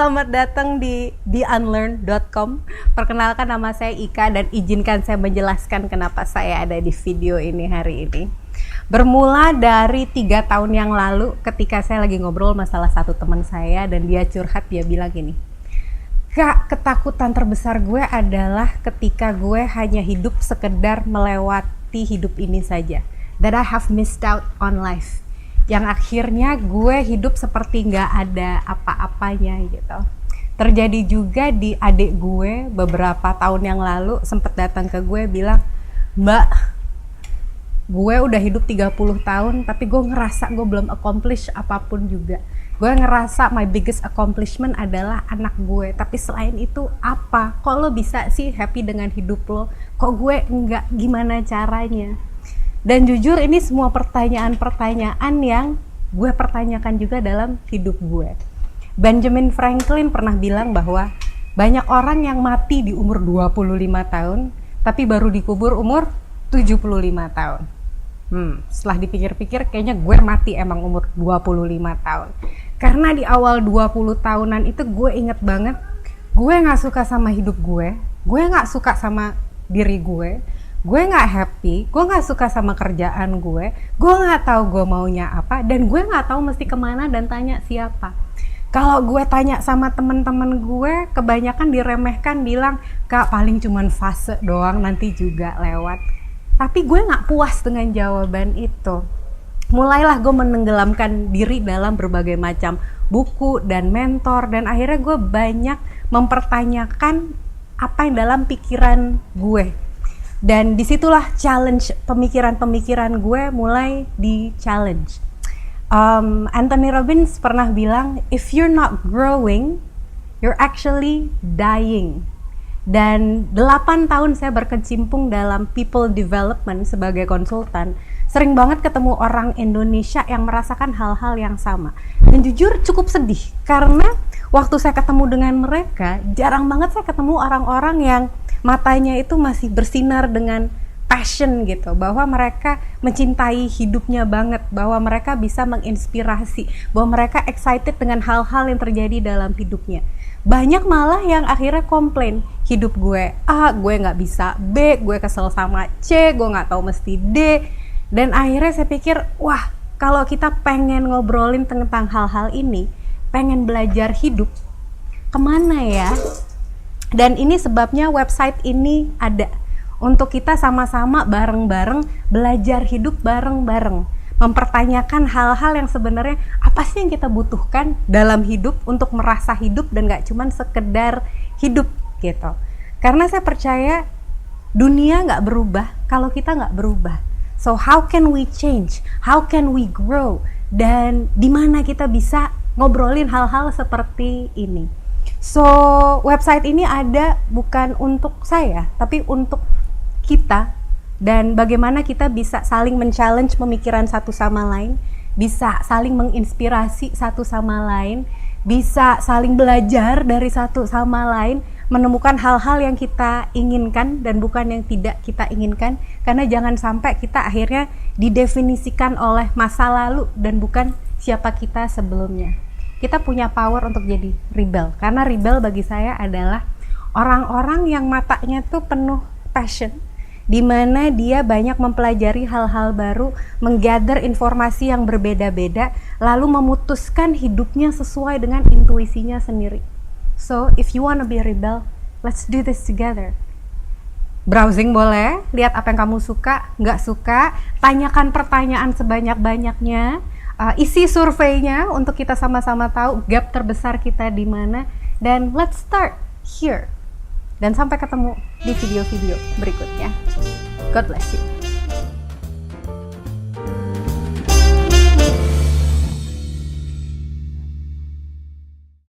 Selamat datang di theunlearn.com. Perkenalkan, nama saya Ika dan izinkan saya menjelaskan kenapa saya ada di video ini hari ini. Bermula dari 3 tahun yang lalu ketika saya lagi ngobrol masalah satu teman saya dan dia curhat, dia bilang gini, "Kak, ketakutan terbesar gue adalah ketika gue hanya hidup sekedar melewati hidup ini saja. That I have missed out on life." Yang akhirnya gue hidup seperti nggak ada apa-apanya gitu. Terjadi juga di adik gue beberapa tahun yang lalu, sempet datang ke gue bilang, "Mbak, gue udah hidup 30 tahun tapi gue ngerasa gue belum accomplish apapun juga. Gue ngerasa my biggest accomplishment adalah anak gue, tapi selain itu apa? Kok lo bisa sih happy dengan hidup lo? Kok gue enggak, gimana caranya?" Dan jujur ini semua pertanyaan-pertanyaan yang gue pertanyakan juga dalam hidup gue. Benjamin Franklin pernah bilang bahwa banyak orang yang mati di umur 25 tahun tapi baru dikubur umur 75 tahun. Setelah dipikir-pikir kayaknya gue mati emang umur 25 tahun. Karena di awal 20 tahunan itu gue inget banget, gue gak suka sama hidup gue gak suka sama diri gue gak happy, gue gak suka sama kerjaan gue gak tahu gue maunya apa, dan gue gak tahu mesti kemana dan tanya siapa. Kalau gue tanya sama temen-temen gue, kebanyakan diremehkan, bilang, "Kak, paling cuman fase doang, nanti juga lewat." Tapi gue gak puas dengan jawaban itu. Mulailah gue menenggelamkan diri dalam berbagai macam buku dan mentor, dan akhirnya gue banyak mempertanyakan apa yang dalam pikiran gue. Dan disitulah challenge pemikiran-pemikiran gue mulai di-challenge. Anthony Robbins pernah bilang, "If you're not growing, you're actually dying." Dan 8 tahun saya berkecimpung dalam people development sebagai konsultan, sering banget ketemu orang Indonesia yang merasakan hal-hal yang sama. Dan jujur cukup sedih, karena waktu saya ketemu dengan mereka, jarang banget saya ketemu orang-orang yang matanya itu masih bersinar dengan passion gitu, bahwa mereka mencintai hidupnya banget, bahwa mereka bisa menginspirasi, bahwa mereka excited dengan hal-hal yang terjadi dalam hidupnya. Banyak malah yang akhirnya komplain, hidup gue A, gue gak bisa B, gue kesel sama C, gue gak tahu mesti D. Dan akhirnya saya pikir, wah, kalau kita pengen ngobrolin tentang hal-hal ini, pengen belajar hidup, kemana ya? Dan ini sebabnya website ini ada, untuk kita sama-sama bareng-bareng belajar hidup bareng-bareng, mempertanyakan hal-hal yang sebenarnya apa sih yang kita butuhkan dalam hidup untuk merasa hidup dan gak cuman sekedar hidup gitu. Karena saya percaya dunia gak berubah kalau kita gak berubah. So how can we change? How can we grow? Dan di mana kita bisa ngobrolin hal-hal seperti ini. So, website ini ada bukan untuk saya, tapi untuk kita, dan bagaimana kita bisa saling men-challenge pemikiran satu sama lain, bisa saling menginspirasi satu sama lain, bisa saling belajar dari satu sama lain, menemukan hal-hal yang kita inginkan dan bukan yang tidak kita inginkan, karena jangan sampai kita akhirnya didefinisikan oleh masa lalu dan bukan siapa kita sebelumnya. Kita punya power untuk jadi rebel, karena rebel bagi saya adalah orang-orang yang matanya tuh penuh passion, di mana dia banyak mempelajari hal-hal baru, menggather informasi yang berbeda-beda, lalu memutuskan hidupnya sesuai dengan intuisinya sendiri. So, if you wanna be a rebel, let's do this together. Browsing boleh, lihat apa yang kamu suka, nggak suka, tanyakan pertanyaan sebanyak-banyaknya, isi surveinya untuk kita sama-sama tahu gap terbesar kita di mana, dan let's start here. Dan sampai ketemu di video-video berikutnya. God bless you.